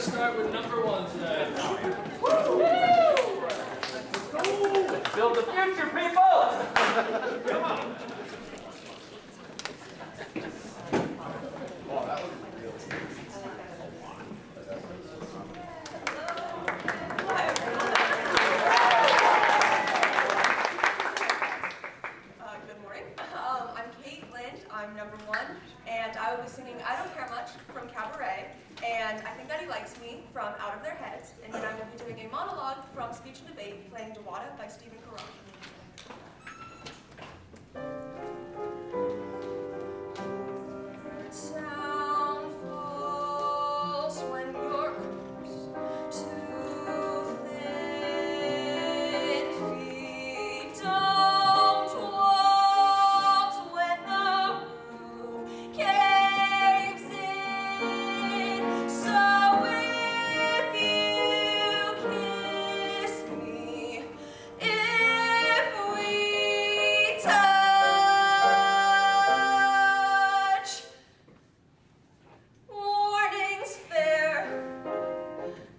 to start with number one today. Let's build the future, people! Come on. Good morning. I'm Kate Lind. I'm number one, and I will be singing I Don't Care Much from Cabaret, and I Think That He Likes Me from Out of Their Heads, and then I will be doing a monologue from Speech and Debate, playing Dewada by Stephen Caron. Town falls when your corpse too thin, feet don't waltz when the roof caves in. So if you kiss me, if we touch, warnings fair,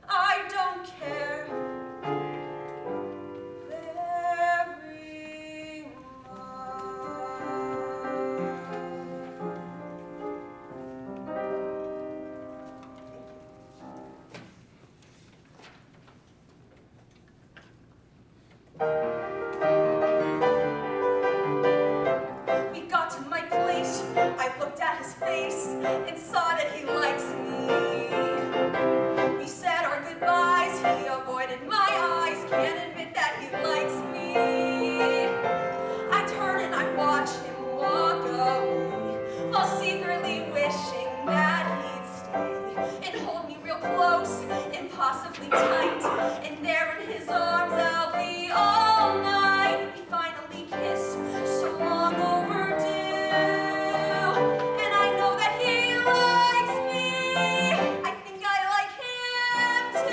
I don't care very much. We got to my place. I looked at his face and saw that he likes me. We said our goodbyes. He avoided my eyes. Can't admit that he likes me. I turn and I watch him walk away while secretly wishing that he'd stay and hold me real close, impossibly tight. And there in his arms I'll be all night. We finally kiss, so long overdue. And I know that he likes me. I think I like him too.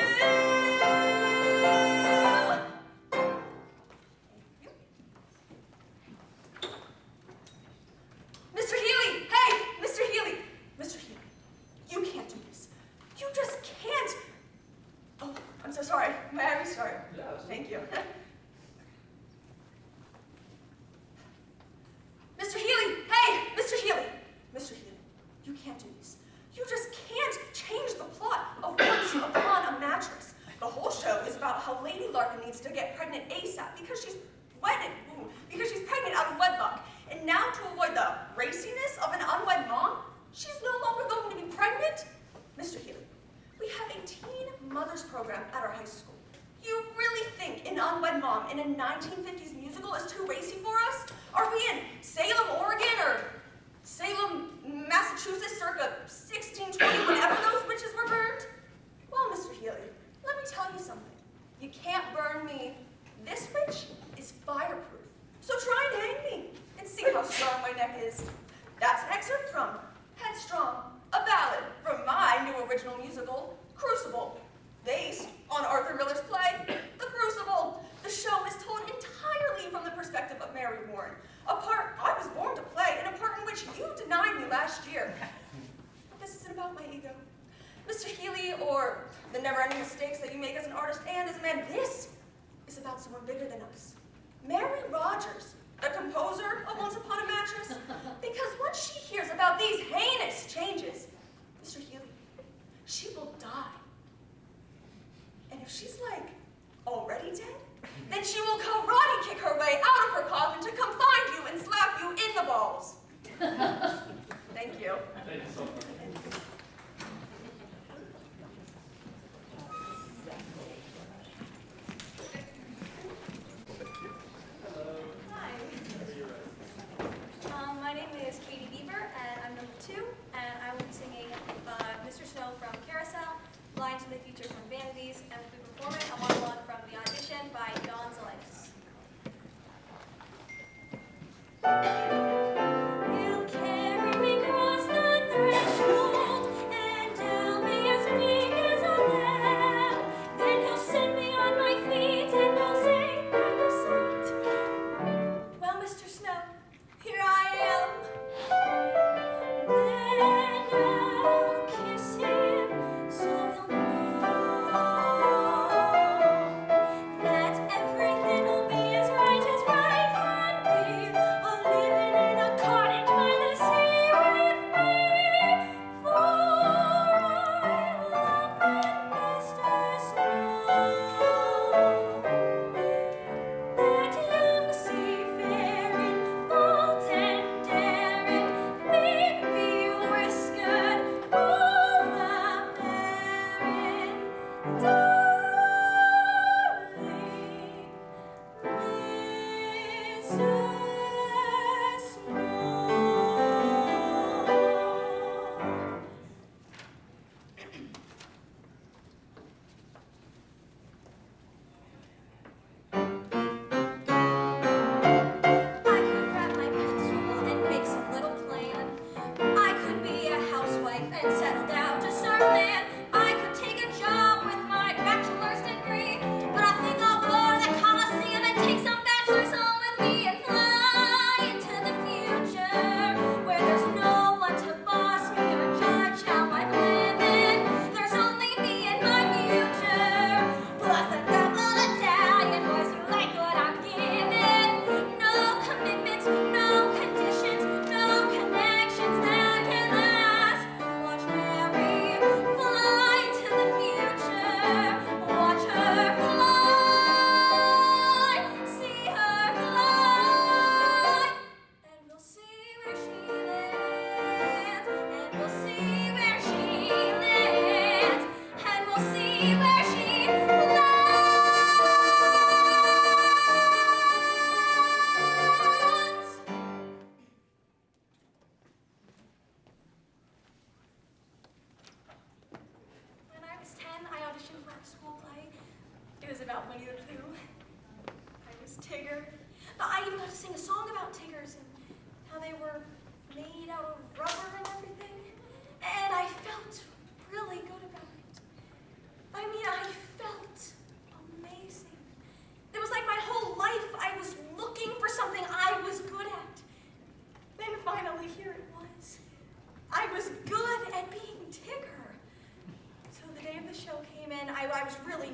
Mr. Healy! Hey! Mr. Healy! Mr. Healy, you can't do this. You just can't. Oh, I'm so sorry. May I restart? Yes. Thank you. Mr. Healy! Hey! Mr. Healy! Mr. Healy, you can't do this. You just can't change the plot of Once Upon a Mattress. The whole show is about how Lady Larkin needs to get pregnant ASAP because she's pregnant out of wedlock. And now to avoid the raciness of an unwed mom, she's no longer going to be pregnant? Mr. Healy, we have a teen mothers program at our high school. You really think an unwed mom in a 1950s musical is too racy for us? Are we in Salem, Oregon, or Salem, Massachusetts, circa 1620, whenever those witches were burned? Well, Mr. Healy, let me tell you something. You can't burn me. This witch is fireproof. So try and hang me and see how strong my neck is. That's an excerpt from Headstrong, a ballad from my new original musical, Crucible, based on Arthur Miller's play, The Crucible. The show is told entirely from the perspective of Mary Warren, a part I was born to play and a part in which you denied me last year. But this isn't about my ego, Mr. Healy, or the never-ending mistakes that you make as an artist and as a man. This is about someone bigger than us. Mary Rogers, the composer of Once Upon a Mattress, because once she hears about these heinous changes, Mr. Healy, she will die. And if she's like already dead, then she will karate kick her way out of her coffin to come find you and slap you in the balls. Thank you. Thank you so much. Hi. My name is Katie Bieber, and I'm number two, and I will be singing Mr. Snow from Carousel, Lines in the Future from Vanities, and we'll be performing a monologue from The Audition by Dawn Zelitis. Then I'll kiss him so he'll know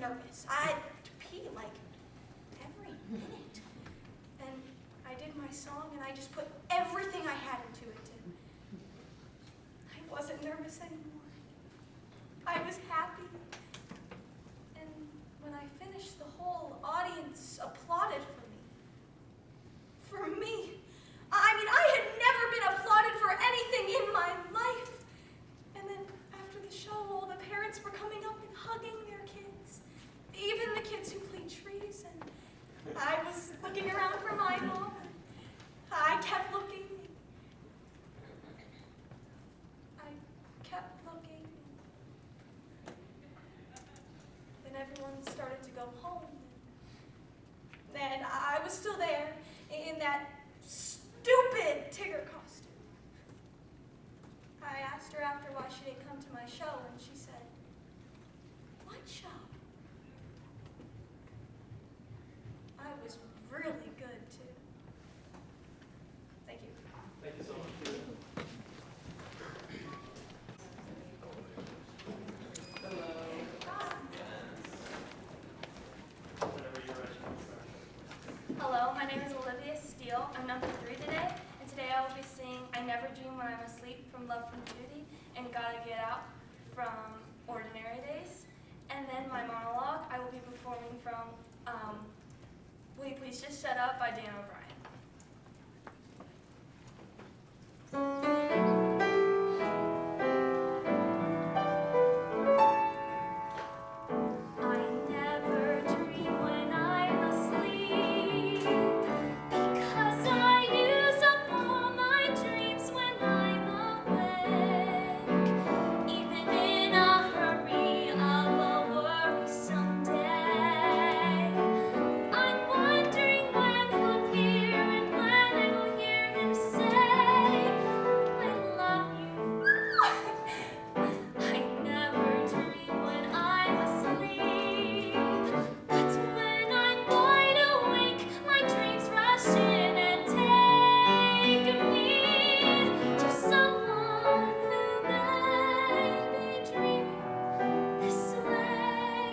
nervous. I had to pee like every minute. And I did my song and I just put everything I had into it. I wasn't nervous anymore. I was happy. And when I finished, the whole audience applauded for me. For me. I mean, I had never been applauded for anything in my life. And then after the show, all the parents were coming up and hugging their kids. Even the kids who clean trees. And I was looking around for my mom. I kept looking. I kept looking. Then everyone started to go home. And I was still there in that stupid Tigger costume. I asked her after why she didn't come to my show, and she said, "What show?" I was really good, too. Thank you. Thank you so much. Whenever you're ready. Hello, my name is Olivia Steele. I'm number 3 today, and today I will be singing I Never Dream When I'm Asleep from Love from Duty and Gotta Get Out from Ordinary Days. And then my monologue, I will be performing from Will You Please Just Shut Up by Dan O'Brien. I never dream when I'm asleep, because I use up all my dreams when I'm awake. Even in a hurry of a worrisome day, I'm wondering when he'll appear and when I will hear him say, "I love you." I never dream when I'm asleep, but when I'm wide awake, my dreams rush in and take me to someone who may be dreaming this way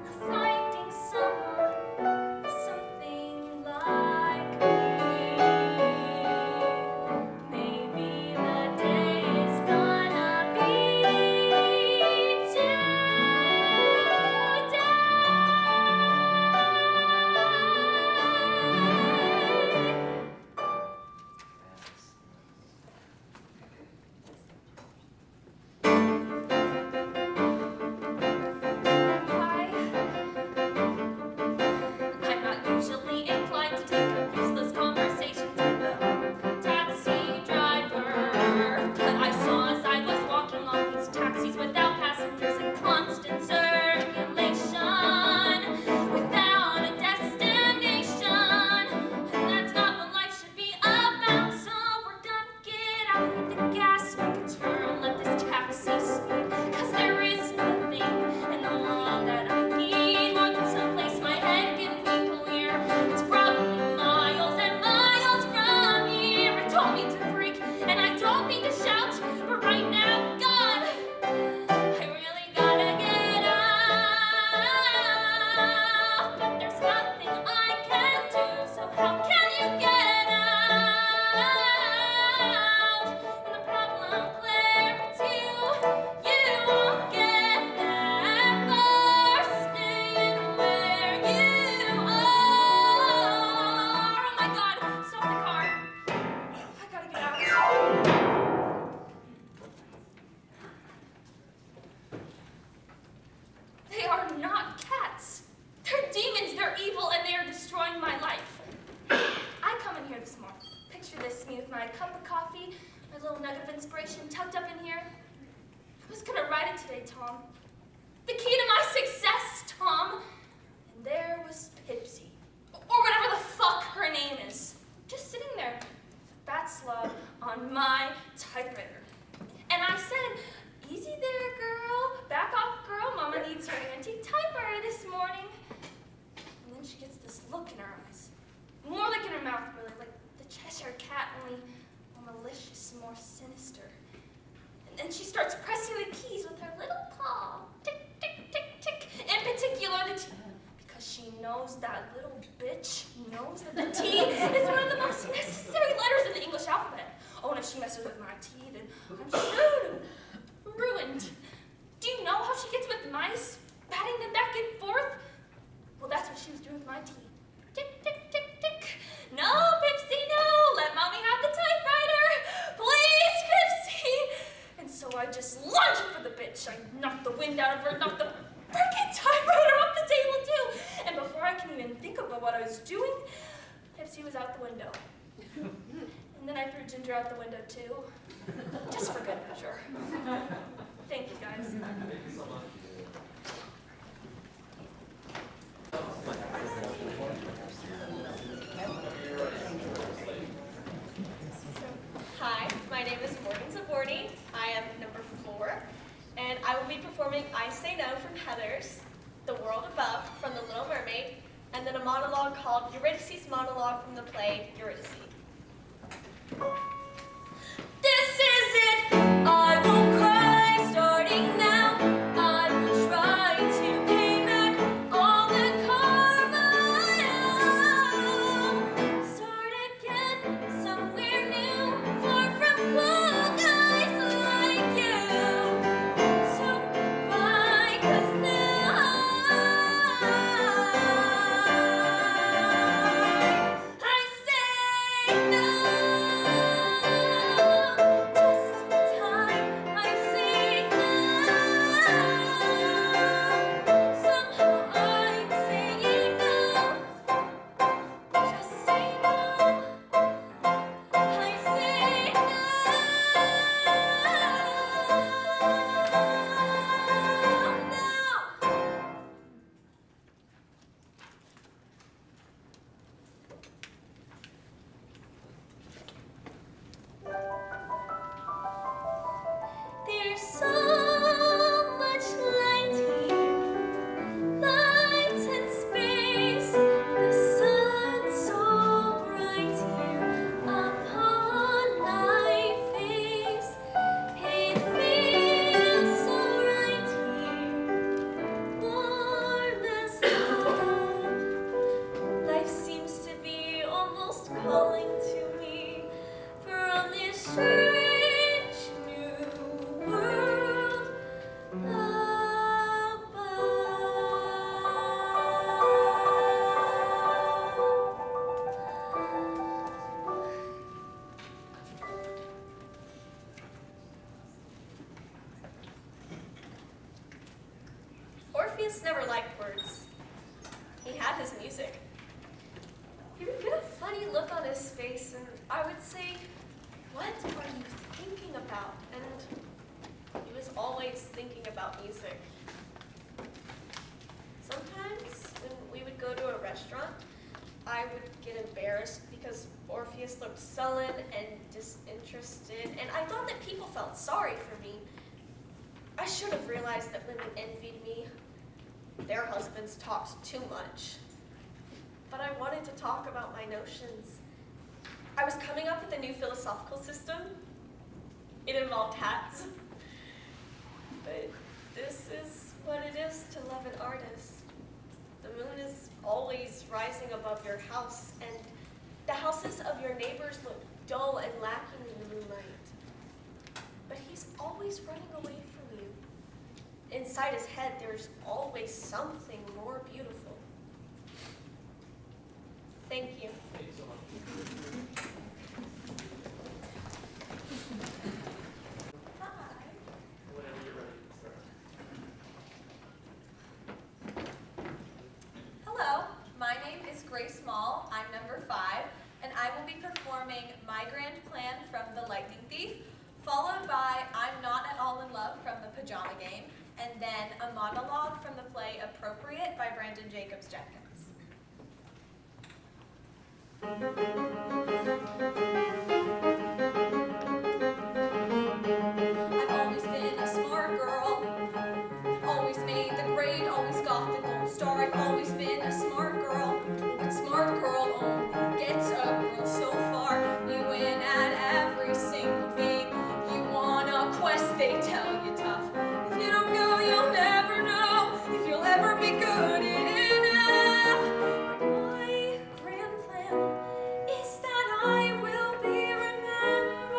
of finding someone, something like me. Maybe the day is gonna be today. I'm not usually inclined to take up useless conversations with a taxi driver, but I saw as I was walking on these taxis without passengers in constant circulation, without a destination, and that's not what life should be about. So we're gonna get out with the gas, make a turn, let this taxi speed, 'cause there is nothing in the world that I need more than someplace my head can be clear. It's probably miles and miles from here. I don't mean to freak and I don't mean to shout, but right now, God, I really gotta get out. But there's nothing I can do, so how can you get out? And the problem, Claire, it's you. You won't get there by staying where you are. Oh my God, stop the car. I gotta get out. They are not cats. They're demons, they're evil, and they are destroying my life. I come in here this morning. Picture this, me with my cup of coffee, my little nugget of inspiration tucked up in here. I was gonna write it today, Tom. The key to my success, Tom. And there was Pipsy, or whatever the fuck her name is, just sitting there, bat slug on my typewriter. And I said, "Easy there, girl. Back off, girl. Mama needs her antique typewriter this morning." And then she gets this look in her eyes. More like in her mouth, really, like the Cheshire Cat, only more malicious and more sinister. And then she starts pressing the keys with her little paw. Tick, tick, tick. she gets with mice, batting them back and forth? Well, that's what she was doing with my tea. Tick, tick, tick, tick. No, Pipsy, no. Let Mommy have the typewriter. Please, Pipsy. And so I just lunged for the bitch. I knocked the wind out of her, knocked the frickin' typewriter off the table, too. And before I can even think about what I was doing, Pipsy was out the window. And then I threw Ginger out the window, too. Just for good measure. Thank you, guys. Thank you so much. Hi, my name is Morgan Zaborni. I am number 4, and I will be performing I Say No from Heathers, The World Above from The Little Mermaid, and then a monologue called Eurydice's Monologue from the play Eurydice. This is it. I won't cry starting now. I will try to pay back all the karma I owe. Start again somewhere new, far from cool guys like you. So goodbye, 'cause now I say no. There's so much light here, light and space. The sun's so bright here upon my face. It feels so right here, warm as home. Life seems to be almost calling to me from this strange new world Orpheus never liked words. He had his music. He would get a funny look on his face, and I would say, "What are you thinking about?" And he was always thinking about music. Sometimes when we would go to a restaurant, I would get embarrassed because Orpheus looked sullen and disinterested, and I thought that people felt sorry for me. I should have realized that women envied me. Their husbands talked too much. But I wanted to talk about my notions. I was coming up with a new philosophical system. It involved hats. But this is what it is to love an artist. The moon is always rising above your house, and the houses of your neighbors look dull and lacking in the moonlight. But he's always running away from you. Inside his head, there's always something more beautiful. Thank you. Thank you so much. Hi. Whenever you're ready to start. Hello, my name is Grace Mall. I'm number 5, and I will be performing My Grand Plan from The Lightning Thief, followed by I'm Not at All in Love from The Pajama Game, and then a monologue from the play Appropriate by Brandon Jacobs Jenkins. I've always been a smart girl, always made the grade, always got the gold star. I've always been a smart girl, but smart girl only gets a girl so far. You win at every single game. You want a quest, they tell you tough. If you don't go, you'll never know if you'll ever be good enough. My grand plan is that I will be remembered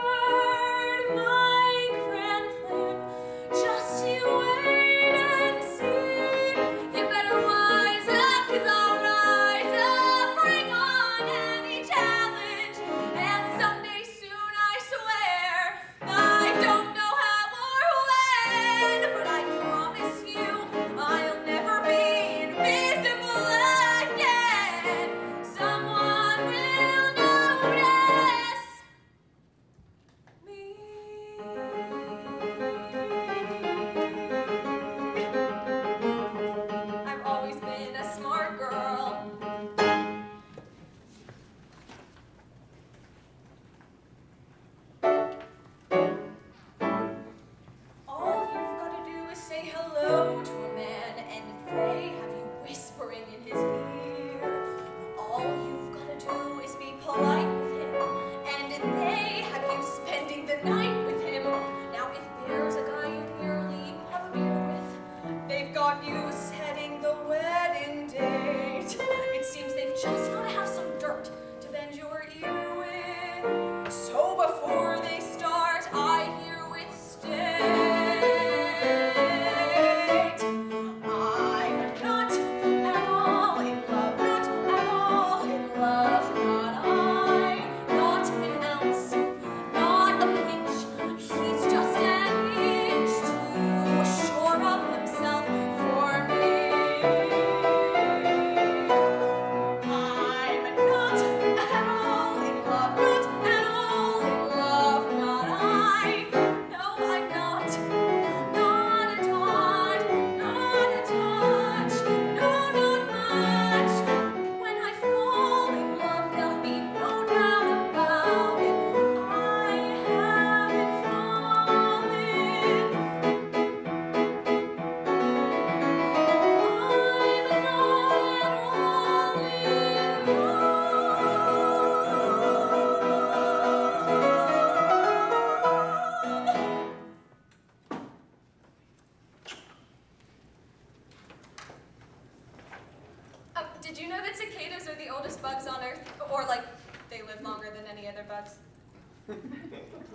know that cicadas are the oldest bugs on Earth? Or, like, they live longer than any other bugs?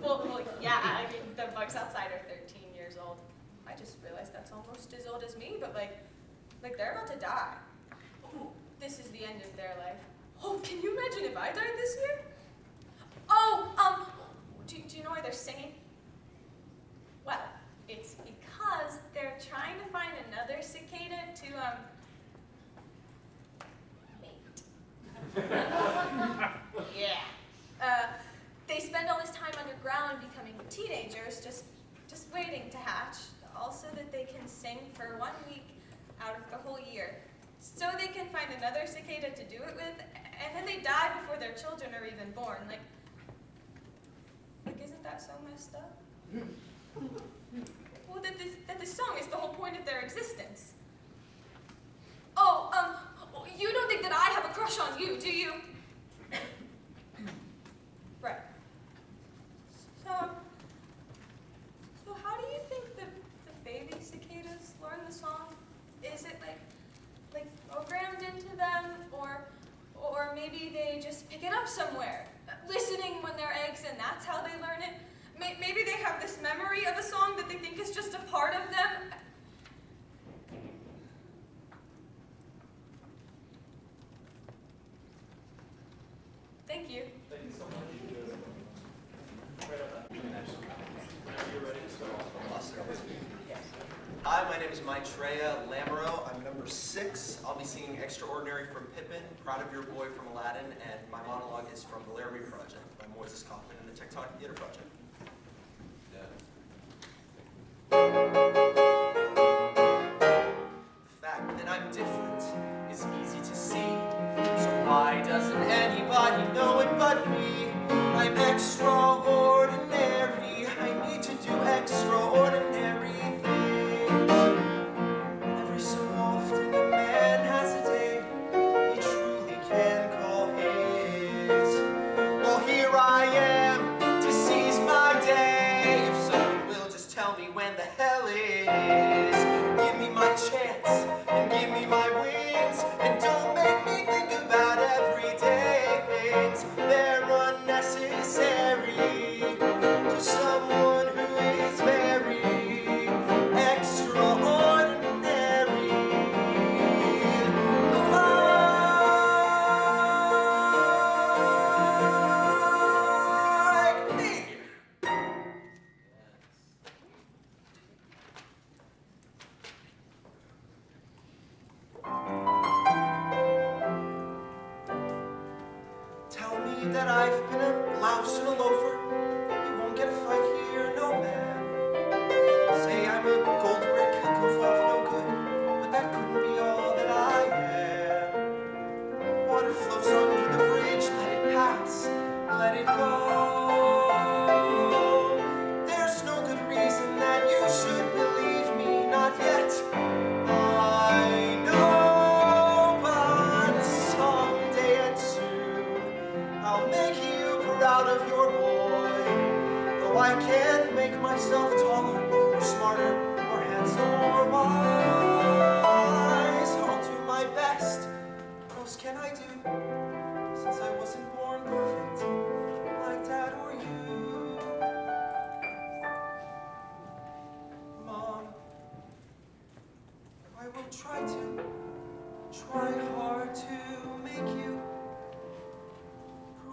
Well, yeah, I mean, the bugs outside are 13 years old. I just realized that's almost as old as me, but, like they're about to die. Ooh, this is the end of their life. Oh, can you imagine if I died this year? Oh, do you know why they're singing? Well, it's because they're trying to find another cicada to, mate. Yeah. They spend all this time underground becoming teenagers, just waiting to hatch, all so that they can sing for 1 week out of the whole year. So they can find another cicada to do it with, and then they die before their children are even born. Like isn't that so messed up? Well, that this song is the whole point of their existence. Oh, you don't think that I have a crush on you, do you? Right. So how do you think the baby cicadas learn the song? Is it like programmed into them, or maybe they just pick it up somewhere, listening when they're eggs, and that's how they learn it? Maybe they have this memory of a song that they think is just a part of them. Thank you. Thank you so much. Right on that. Whenever you're ready to start. Hi, my name is Maitreya Lamoureux. I'm number 6. I'll be singing Extraordinary from Pippin, Proud of Your Boy from Aladdin, and my monologue is from The Laramie Project by Moises Kaufman and the Tectonic Theater Project. The fact that I'm different is easy to see, so why doesn't anybody know it but me? I'm extraordinary, I need to do extraordinary things. Every so often a man has a day he truly can call his. Well, here I am to seize my day. If someone will just tell me when the hell it is. Give me my chance and give me my wings, and don't make me think about everyday things. They're unnecessary to someone who is very extraordinary. Like me. Tell me that I've been a louse and a loafer. You won't get a fight here, no man. Say I'm a gold brick, a goof off, no good. But that couldn't be all that I am. Water flows under the bridge, let it pass, let it go. There's no good reason that you should believe me, not yet. I know, but someday and soon I'll make you proud of your boy. Though I can't make myself taller, or smarter, or handsome, or wise, I'll do my best. What else can I do? Since I wasn't born perfect, like Dad or you. Mom, I will try hard to make you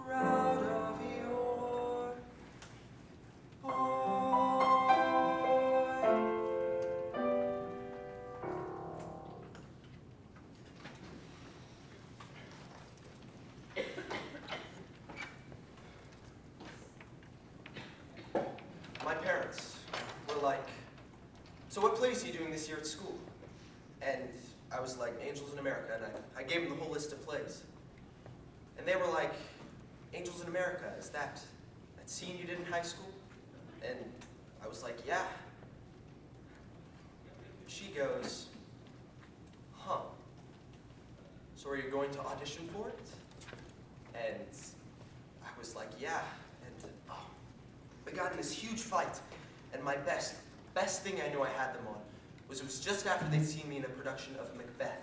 proud of your boy. My parents were like, so what plays are you doing this year at school? And I was like, Angels in America, and I gave them the whole list of plays. And they were like, Angels in America, is that scene you did in high school? And I was like, yeah. She goes, huh. So are you going to audition for it? And I was like, yeah. And we got in this huge fight. And my best thing I knew I had them on was it was just after they'd seen me in a production of Macbeth.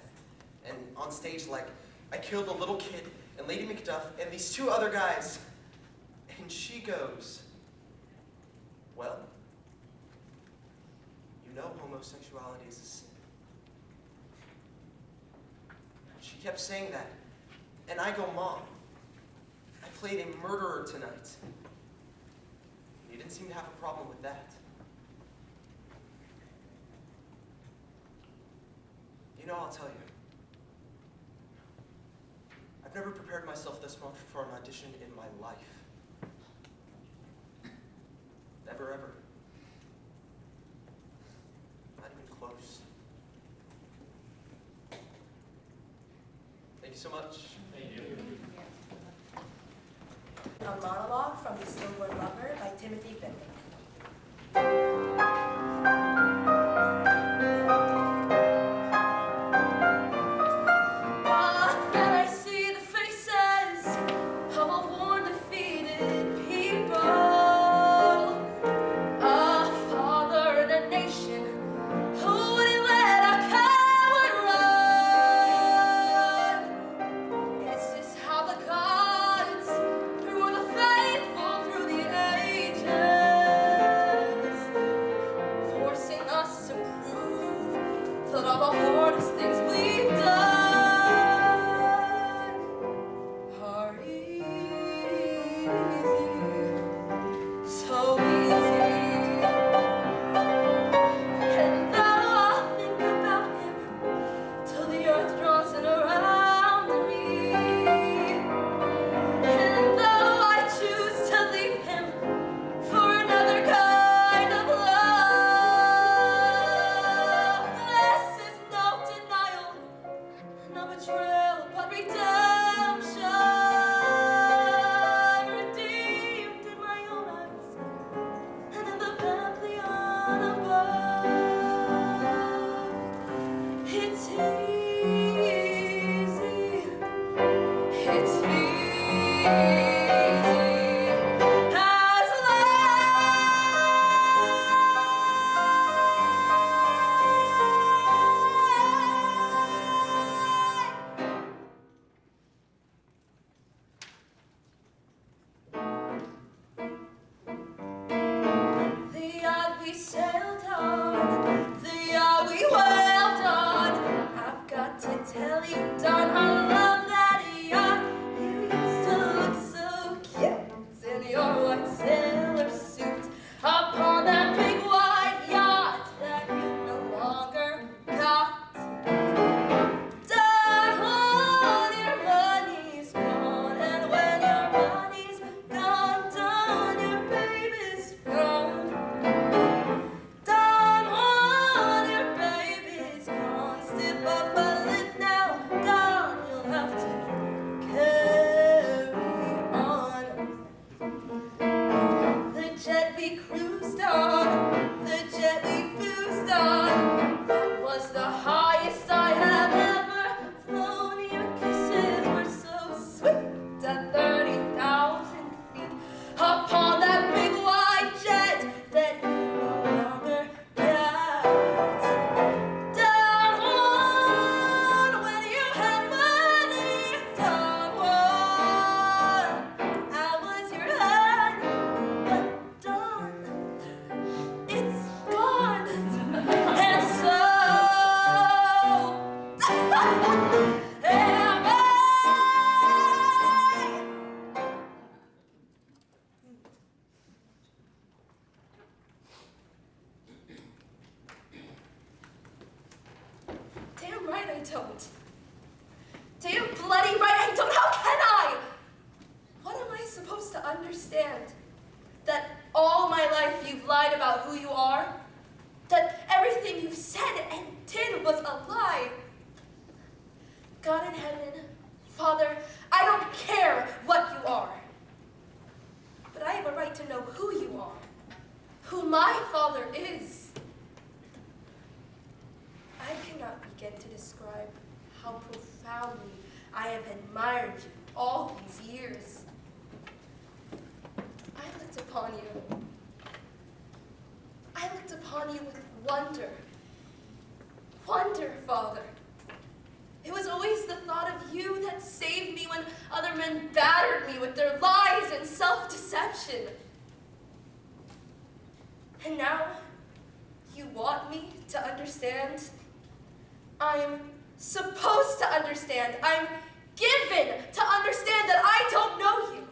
And on stage, like, I killed a little kid and Lady Macduff and these 2 other guys. And she goes, well, you know homosexuality is a sin. She kept saying that. And I go, Mom, I played a murderer tonight. You didn't seem to have a problem with that. You know, I'll tell you. I've never prepared myself this much for an audition in my life. Never, ever. Not even close. Thank you so much. Thank you. A monologue from The Silver Lover by Timothy Findlay. don't. Damn bloody right I don't. How can I? What am I supposed to understand? That all my life you've lied about who you are? That everything you've said and did was a lie? God in heaven, Father, I don't care what you are. But I have a right to know who you are, who my Father is. I cannot begin to describe how profoundly I have admired you all these years. I looked upon you. I looked upon you with wonder. Wonder, Father. It was always the thought of you that saved me when other men battered me with their lies and self-deception. And now, you want me to understand? I'm supposed to understand. I'm given to understand that I don't know you.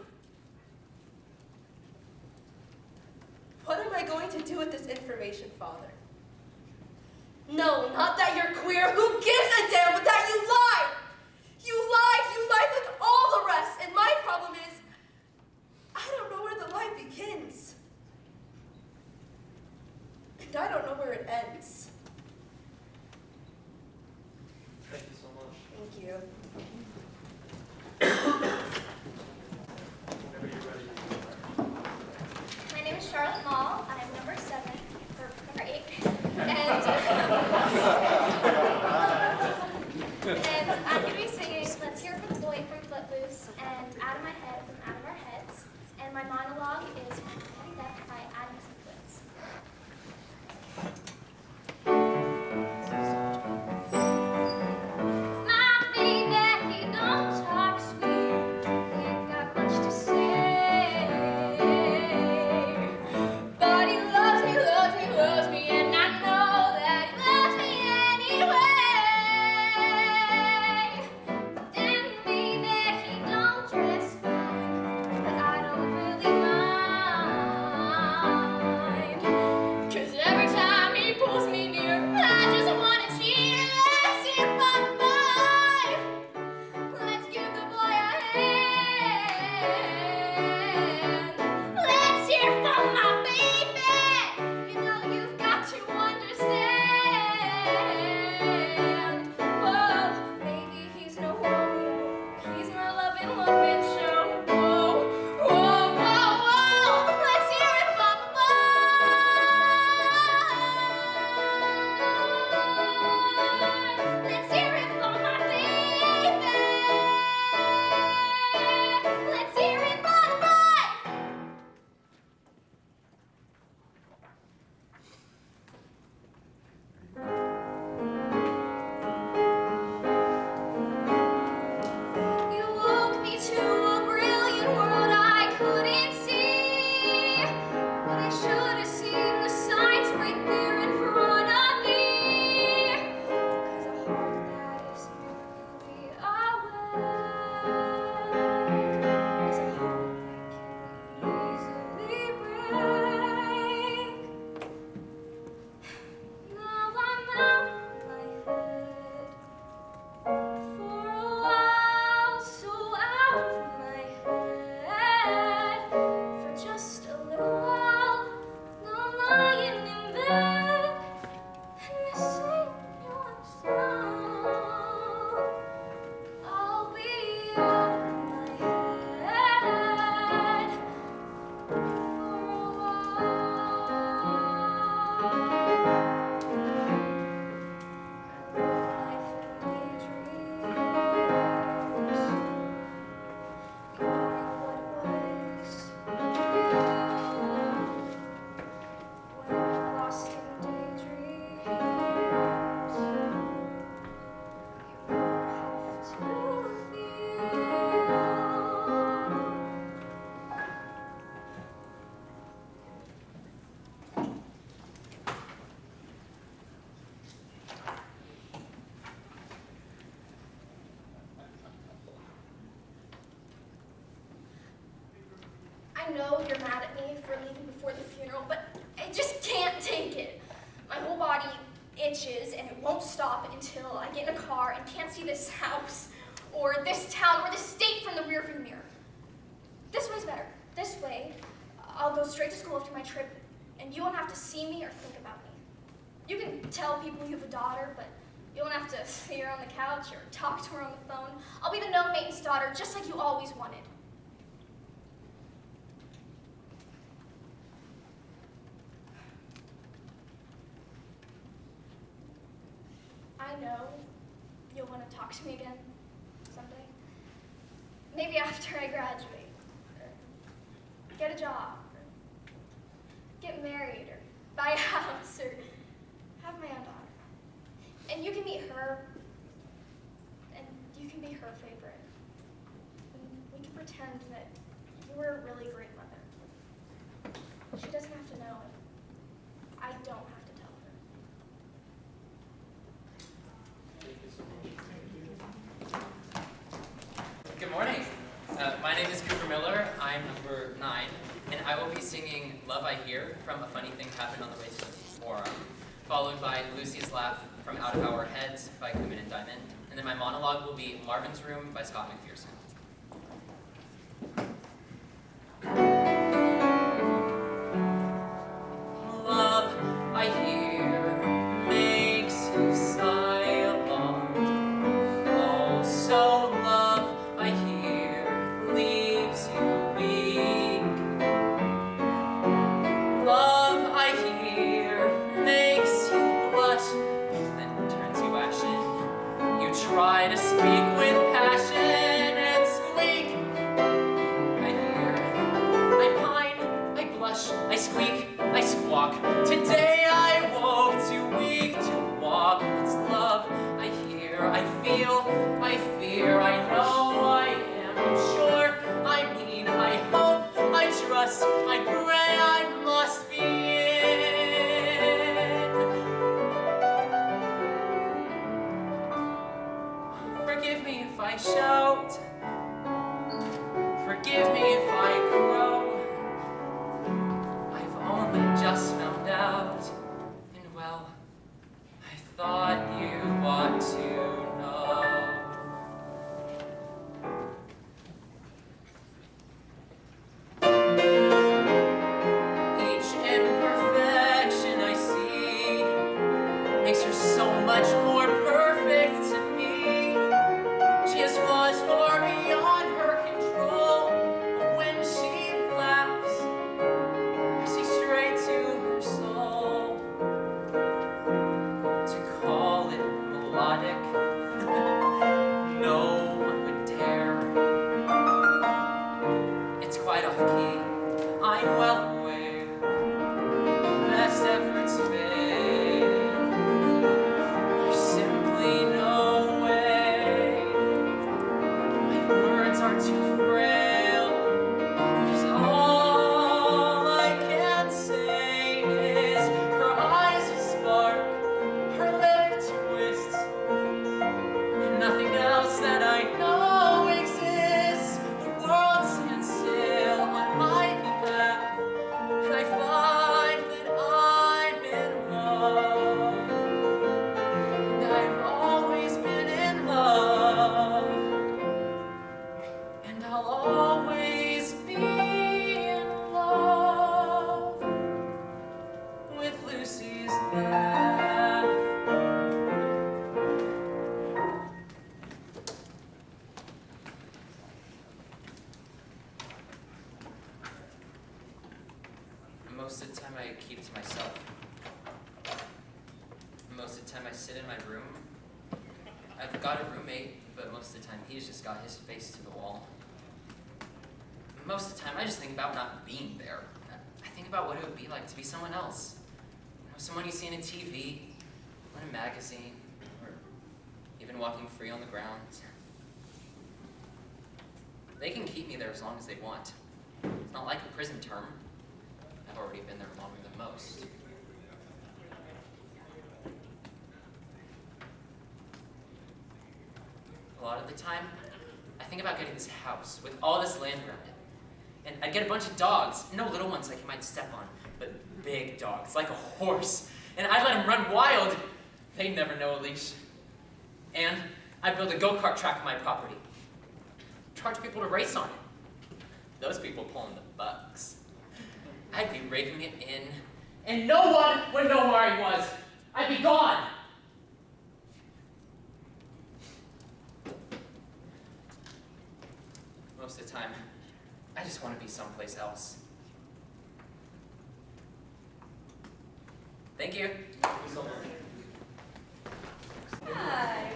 What am I going to do with this information, Father? No, not that you're queer. Who gives a damn, but that you lie. You lie like all the rest. And my problem is, I don't know where the lie begins. And I don't know where it ends. Thank you so much. Thank you. Whenever you're ready. My name is Charlotte Mall. I'm number 7, or number 8. And I'm going to be singing Let's Hear for the Boy from Footloose and Out of My Head from Out of Our Heads. And my monologue is from Petty Theft by Adam Simplitz. My baby, he don't talk sweet. He ain't got much to say. But he loves me, loves me, loves me, and I know that he loves me anyway. Then baby, he don't dress fine, but I don't really mind. 'Cause every time he pulls me near, I just wanna cheer. Let's hear for the boy. Let's give the boy a hand. Let's hear from my baby. You know you've got to understand. Whoa, maybe he's no Romeo. He's more loving one-man show. Whoa, whoa, whoa, whoa. Let's hear it from the boy. Let's hear it from my baby. Let's hear it from the boy. You woke me to a brilliant world I couldn't see, but I should have seen the signs right there in front of me. 'Cause a heart that is newly awake is a heart that can easily break. Now I'm out of my head. For a while, so out of my head. For just a little while, now I'm lying in bed and missing your song. I'll be out of my head for a I know you're mad at me for leaving before the funeral, but I just can't take it. My whole body itches and it won't stop until I get in a car and can't see this house or this town or this state from the rearview mirror. This way's better. This way, I'll go straight to school after my trip and you won't have to see me or think about me. You can tell people you have a daughter, but you won't have to see her on the couch or talk to her on the phone. I'll be the no maintenance daughter just like you always wanted. I know you'll want to talk to me again someday. Maybe after I graduate, or get a job, or get married, or buy a house, or have my own daughter. And you can meet her, and you can be her favorite. And we can pretend that you were a really great mother. She doesn't have to know it. I don't have to tell her. Good morning. My name is Cooper Miller. I'm number 9, and I will be singing Love I Hear from A Funny Thing Happened on the Way to the Forum, followed by Lucy's Laugh from Out of Our Heads by Cumin and Diamond, and then my monologue will be Marvin's Room by Scott McPherson. Love I hear makes you sigh a lot. Oh, so love I hear leaves you weak. Love I hear makes you blush, then turns you ashen. You try to speak with passion and squeak. I hear, I pine, I blush, I squeak, I squawk. Today I woke too weak to walk. It's love I hear, I feel, I fear, I know, I am, I'm sure, I mean, I hope, I trust, I pray, I must be in. Forgive me if I shout, forgive me if I crow. I've only just found out, and well, I thought you ought to know. Each imperfection I see makes her so much more perfect to me. She has flaws far beyond her control. When she laughs, I see straight to her soul. To call it melodic, no one would dare. It's quite off key, I'm well aware. Best efforts fail. There's simply no way. My words are too frail. 'Cause all I can say is her eyes spark, her lip twists, and nothing else that I know exists. The world stands still on my behalf, and I find that I'm in love. And I've always been in love, and I'll always be in love with Lucy's laugh. Most of the time I keep to myself. Most of the time I sit in my room. I've got a roommate, but most of the time he's just got his face to the wall. Most of the time I just think about not being there. I think about what it would be like to be someone else. You know, someone you see in a TV, or in a magazine, or even walking free on the ground. They can keep me there as long as they want. It's not like a prison term. I've already been there longer than most. A lot of the time, I think about getting this house with all this land around it. And I'd get a bunch of dogs, no little ones like you might step on, but big dogs, like a horse. And I'd let them run wild. They'd never know a leash. And I'd build a go-kart track on my property. Charge people to race on it. Those people pulling the bucks. I'd be raking it in, and no one would know where I was. I'd be gone. Most of the time, I just want to be someplace else. Thank you. Hi.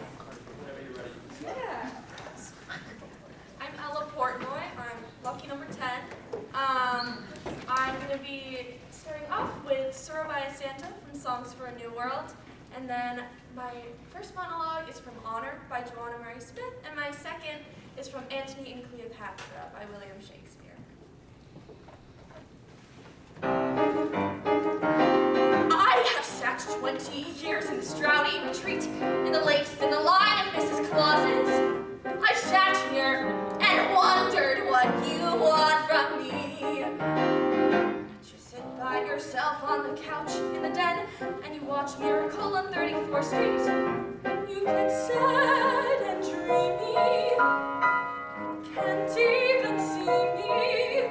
Whenever you're ready. Yeah. I'm Ella Portnoy. I'm lucky number 10. I'm going to be starting off with Surabaya Santa from Songs for a New World. And then my first monologue is from Honor by Joanna Murray Smith, and my second is from Antony and Cleopatra by William Shakespeare. I have sat 20 years in this drowny retreat, in the lakes, in the line of Mrs. Claus's. I've sat here and wondered what you want from me. You sit by yourself on the couch in the den, and you watch Miracle on 34th Street. You get sad and dreamy, can't even see me,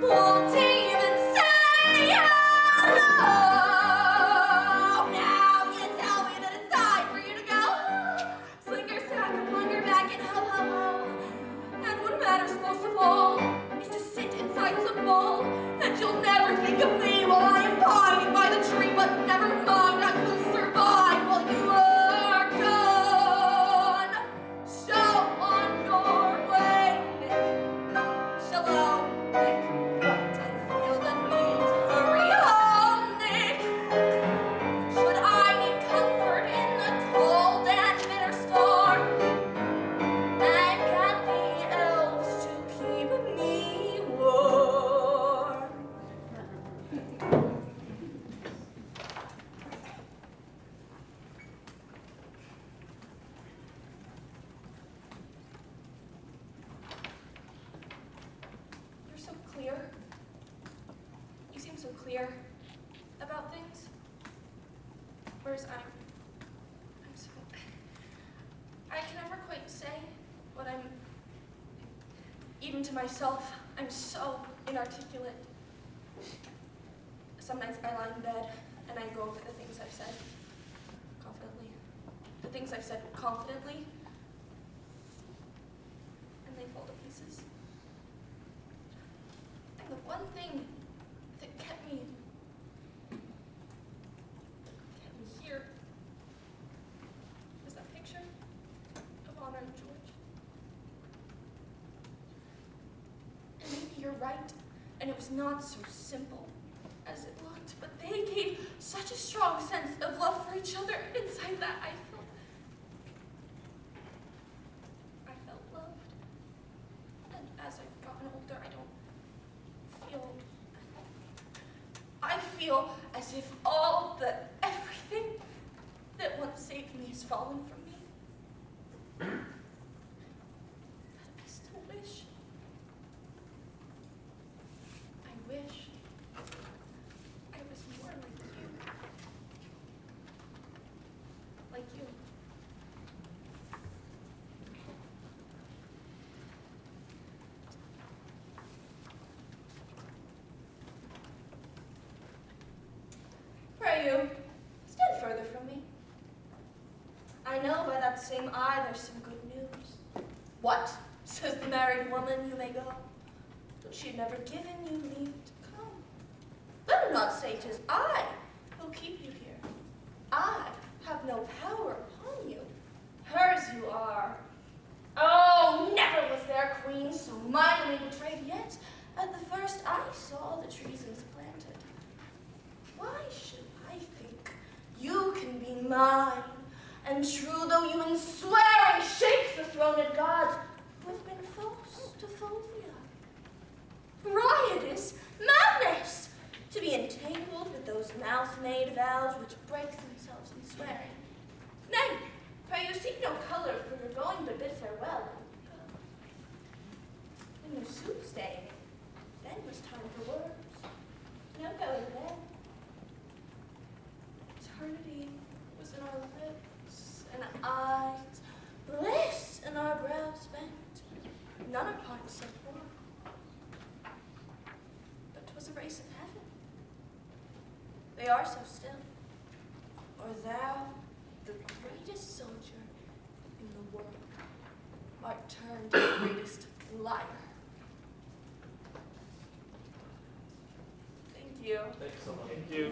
won't even say hello. Now you tell me that it's time for you to go. Sling your sack upon your back and ho ho ho. And what matters most of all is to sit inside some bowl, and you'll never think of me while I am pining by the tree. But never mind, I will survive while you are gone. So on your way, Nick. Shalom, Nick. Don't feel the need to hurry home, Nick. Should I need comfort in the cold and bitter storm, I've got the elves to keep me warm. You're so clear. You seem so clear about things. Whereas I'm so... I can never quite say what I'm... Even to myself, I'm so inarticulate. Some nights I lie in bed and I go over the things I've said confidently. The things I've said confidently, and they fall to pieces. And the one thing that kept me here was that picture of Honor and George. And maybe you're right, and it was not so simple as it looked, but they gave such a strong sense of love for each other. Inside that, I felt loved. And as I've gotten older, I feel as if everything that once saved me has fallen from me. But I still wish I was more like you. Like you. Pray you, stand further from me. I know by that same eye there's some good news. What? Says the married woman, you may go. But she'd never given you leave to come. Let her not say 'tis I who'll keep you here. I have no power upon you. Hers you are. Oh, never was there queen so mightily betrayed yet. At the first I saw the treasons planted. Why should I think you can be mine? And true though you in swearing shake the throned gods who have been false to Fulvia. Riotous madness to be entangled with those mouth-made vows which break themselves in swearing. Nay, pray you seek no color, for you're going to bid farewell. When your soup stayed, then was time for words. No going then. Eternity was in our lips and eyes, bliss in our brows spent, none apart so poor. But 'twas a race of heaven. They are so still. Or thou, the greatest soldier in the world, art turned the greatest liar. Thank you. Thanks so much. Thank you.